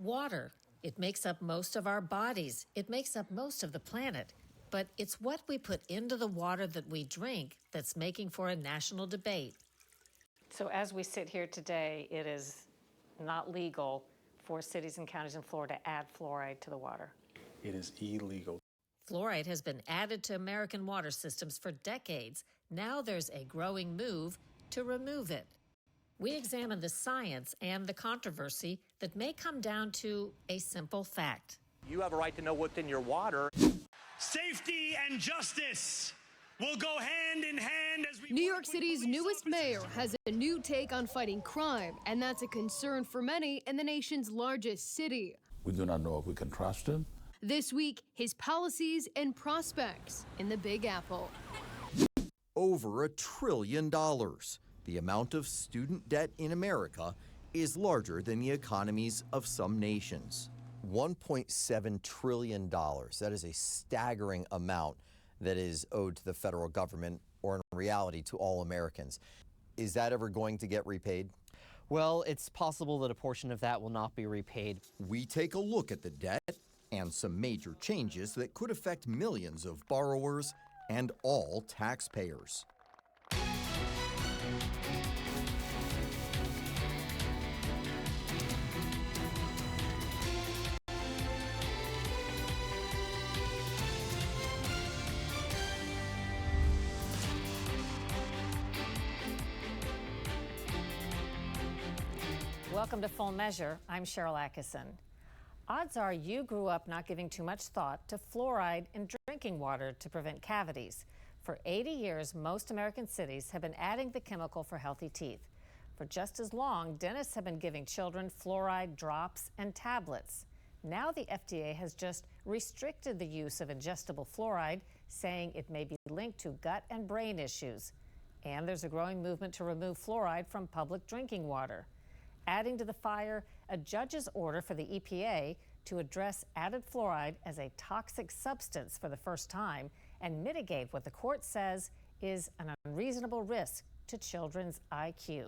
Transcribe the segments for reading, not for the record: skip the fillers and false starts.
Water. It makes up most of our bodies. It makes up most of the planet. But it's what we put into the water that we drink that's making for a national debate. So as we sit here today, it is not legal for cities and counties in Florida to add fluoride to the water. It is illegal. Fluoride has been added to American water systems for decades. Now there's a growing move to remove it. We examine the science and the controversy that may come down to a simple fact. You have a right to know what's in your water. Safety and justice will go hand in hand as we... New York City's newest mayor has a new take on fighting crime, and that's a concern for many in the nation's largest city. We do not know if we can trust him. This week, his policies and prospects in the Big Apple. Over $1 trillion. The amount of student debt in America is larger than the economies of some nations. $1.7 trillion. That is a staggering amount that is owed to the federal government, or in reality to all Americans. Is that ever going to get repaid? Well, it's possible that a portion of that will not be repaid. We take a look at the debt and some major changes that could affect millions of borrowers and all taxpayers. Welcome to Full Measure. I'm Sharyl Attkisson. Odds are you grew up not giving too much thought to fluoride in drinking water to prevent cavities. For 80 years, most American cities have been adding the chemical for healthy teeth. For just as long, dentists have been giving children fluoride drops and tablets. Now the FDA has just restricted the use of ingestible fluoride, saying it may be linked to gut and brain issues. And there's a growing movement to remove fluoride from public drinking water. Adding to the fire, a judge's order for the EPA to address added fluoride as a toxic substance for the first time and mitigate what the court says is an unreasonable risk to children's IQ.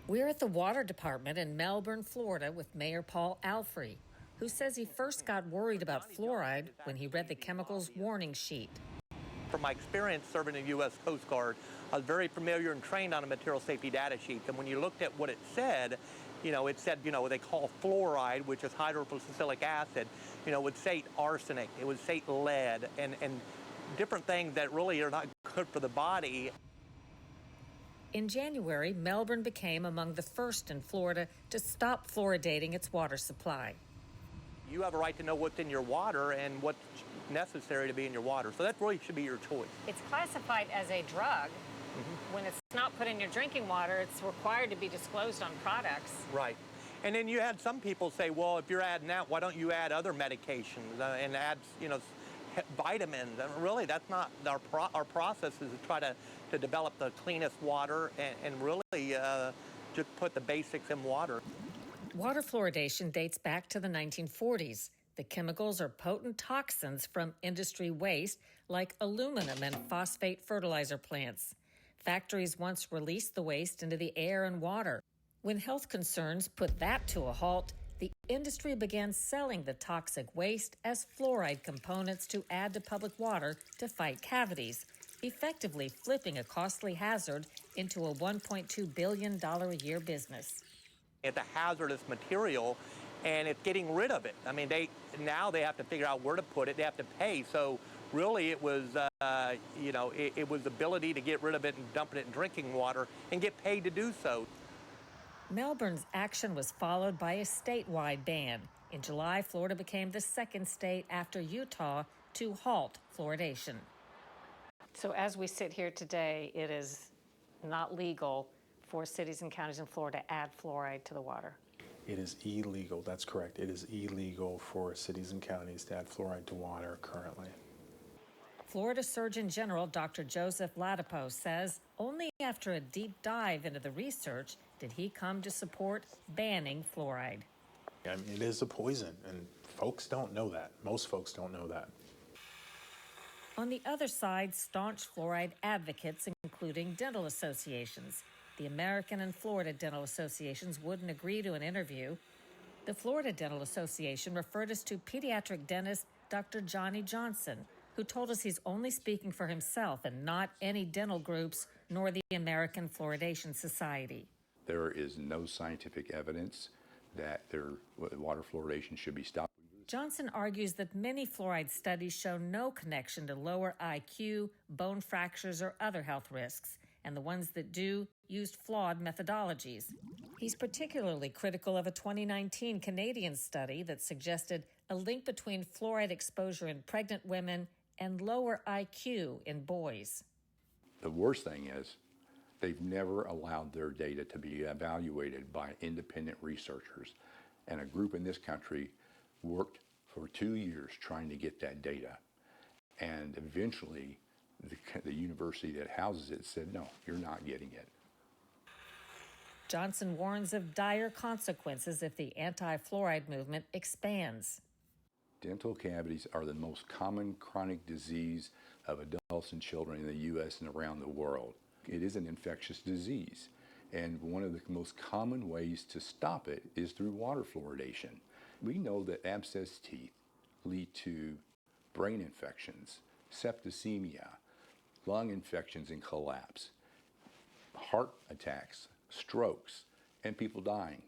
We're at the Water Department in Melbourne, Florida with Mayor Paul Alfrey, who says he first got worried about fluoride when he read the chemicals warning sheet. From my experience serving in the U.S. Coast Guard, I was very familiar and trained on a material safety data sheet. And when you looked at what it said, it said, they call fluoride, which is hydroxysillic acid, would say arsenic, it would say lead, and different things that really are not good for the body. In January, Melbourne became among the first in Florida to stop fluoridating its water supply. You have a right to know what's in your water and what's necessary to be in your water. So that really should be your choice. It's classified as a drug. When it's not put in your drinking water, it's required to be disclosed on products. Right. And then you had some people say, well, if you're adding that, why don't you add other medications and add, vitamins? And really, that's not our process is to try to develop the cleanest water and really just put the basics in water. Water fluoridation dates back to the 1940s. The chemicals are potent toxins from industry waste like aluminum and phosphate fertilizer plants. Factories once released the waste into the air and water. When health concerns put that to a halt, the industry began selling the toxic waste as fluoride components to add to public water to fight cavities, effectively flipping a costly hazard into a $1.2 billion a year business. It's a hazardous material, and it's getting rid of it. I mean, now they have to figure out where to put it. They have to pay. So really, it was, it was the ability to get rid of it and dump it in drinking water and get paid to do so. Melbourne's action was followed by a statewide ban. In July, Florida became the second state after Utah to halt fluoridation. So as we sit here today, it is not legal for cities and counties in Florida to add fluoride to the water. It is illegal. That's correct. It is illegal for cities and counties to add fluoride to water currently. Florida Surgeon General Dr. Joseph Ladapo says only after a deep dive into the research did he come to support banning fluoride. I mean, it is a poison, and folks don't know that. Most folks don't know that. On the other side, staunch fluoride advocates, including dental associations. The American and Florida Dental Associations wouldn't agree to an interview. The Florida Dental Association referred us to pediatric dentist Dr. Johnny Johnson, who told us he's only speaking for himself and not any dental groups nor the American Fluoridation Society. There is no scientific evidence that water fluoridation should be stopped. Johnson argues that many fluoride studies show no connection to lower IQ, bone fractures, or other health risks, and the ones that do used flawed methodologies. He's particularly critical of a 2019 Canadian study that suggested a link between fluoride exposure in pregnant women and lower IQ in boys. The worst thing is they've never allowed their data to be evaluated by independent researchers, and a group in this country worked for 2 years trying to get that data, and eventually the university that houses it said, no, you're not getting it. Johnson warns of dire consequences if the anti-fluoride movement expands. Dental cavities are the most common chronic disease of adults and children in the U.S. and around the world. It is an infectious disease, and one of the most common ways to stop it is through water fluoridation. We know that abscessed teeth lead to brain infections, septicemia, lung infections and collapse, heart attacks, strokes, and people dying.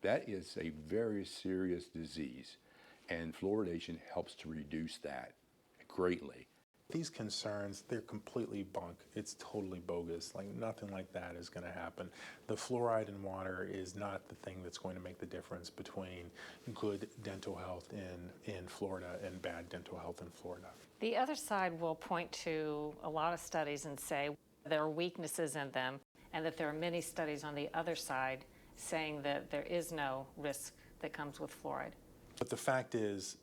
That is a very serious disease, and fluoridation helps to reduce that greatly. These concerns, they're completely bunk. It's totally bogus. Like, nothing like that is going to happen. The fluoride in water is not the thing that's going to make the difference between good dental health in Florida and bad dental health in Florida. The other side will point to a lot of studies and say there are weaknesses in them, and that there are many studies on the other side saying that there is no risk that comes with fluoride. But the fact is,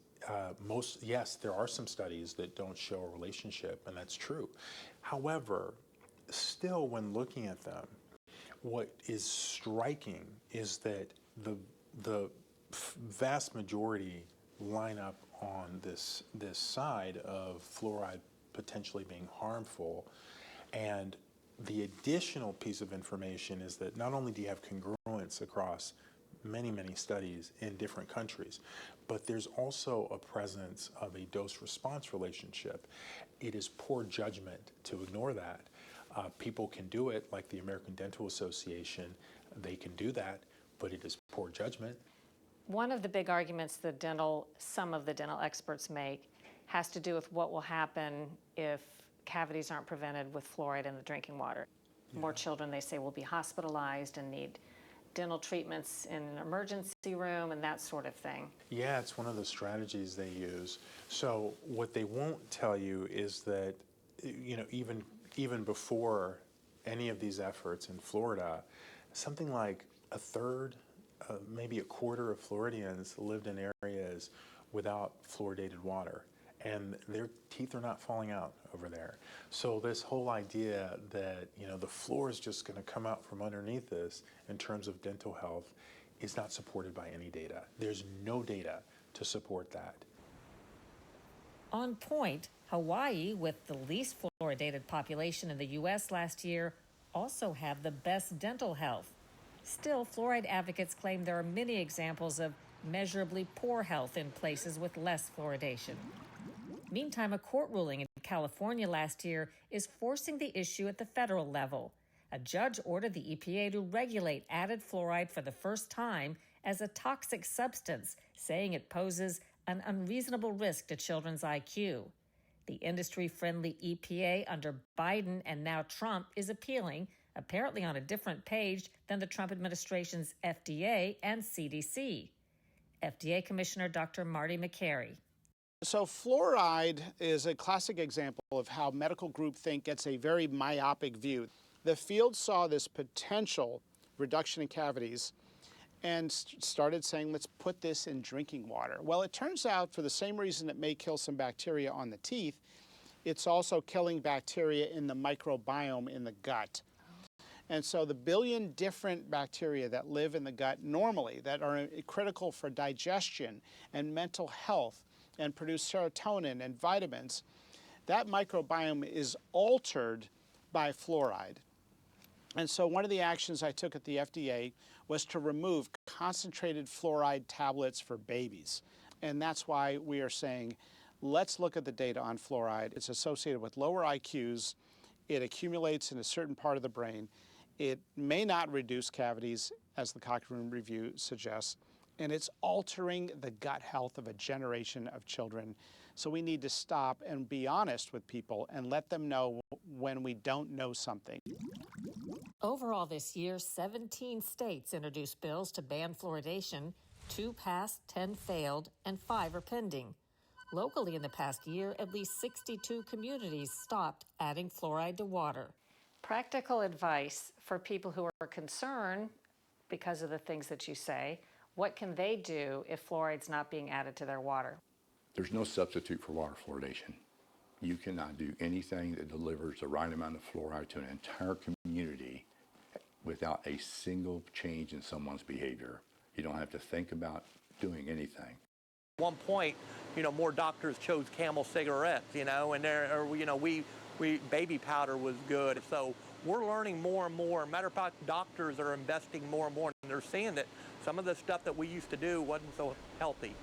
yes, there are some studies that don't show a relationship, and that's true. However, still, when looking at them, what is striking is that the vast majority line up on this side of fluoride potentially being harmful. And the additional piece of information is that not only do you have congruence across many, many studies in different countries, but there's also a presence of a dose-response relationship. It is poor judgment to ignore that. People can do it, like the American Dental Association, they can do that, but it is poor judgment. One of the big arguments some of the dental experts make has to do with what will happen if cavities aren't prevented with fluoride in the drinking water. Yeah. More children, they say, will be hospitalized and need dental treatments in an emergency room and that sort of thing. Yeah, it's one of the strategies they use. So what they won't tell you is that, even before any of these efforts in Florida, something like a third, maybe a quarter of Floridians lived in areas without fluoridated water, and their teeth are not falling out over there. So this whole idea that, the floor is just going to come out from underneath this in terms of dental health is not supported by any data. There's no data to support that. On point, Hawaii, with the least fluoridated population in the U.S. last year, also have the best dental health. Still, fluoride advocates claim there are many examples of measurably poor health in places with less fluoridation. Meantime, a court ruling in California last year is forcing the issue at the federal level. A judge ordered the EPA to regulate added fluoride for the first time as a toxic substance, saying it poses an unreasonable risk to children's IQ. The industry-friendly EPA under Biden and now Trump is appealing, apparently on a different page than the Trump administration's FDA and CDC. FDA Commissioner Dr. Marty McCary. So fluoride is a classic example of how medical groupthink gets a very myopic view. The field saw this potential reduction in cavities and started saying, let's put this in drinking water. Well, it turns out, for the same reason it may kill some bacteria on the teeth, it's also killing bacteria in the microbiome in the gut. And so the billion different bacteria that live in the gut normally, that are critical for digestion and mental health and produce serotonin and vitamins, that microbiome is altered by fluoride. And so one of the actions I took at the FDA was to remove concentrated fluoride tablets for babies. And that's why we are saying, let's look at the data on fluoride. It's associated with lower IQs. It accumulates in a certain part of the brain. It may not reduce cavities, as the Cochrane review suggests, and it's altering the gut health of a generation of children. So we need to stop and be honest with people and let them know when we don't know something. Overall this year, 17 states introduced bills to ban fluoridation. 2 passed, 10 failed, and 5 are pending. Locally in the past year, at least 62 communities stopped adding fluoride to water. Practical advice for people who are concerned because of the things that you say. What can they do if fluoride's not being added to their water? There's no substitute for water fluoridation. You cannot do anything that delivers the right amount of fluoride to an entire community without a single change in someone's behavior. You don't have to think about doing anything. At one point, more doctors chose Camel cigarettes, and baby powder was good. So we're learning more and more. Matter of fact, doctors are investing more and more, and they're seeing that some of the stuff that we used to do wasn't so healthy.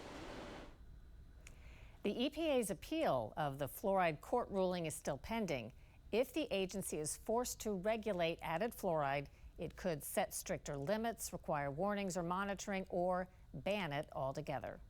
The EPA's appeal of the fluoride court ruling is still pending. If the agency is forced to regulate added fluoride, it could set stricter limits, require warnings or monitoring, or ban it altogether.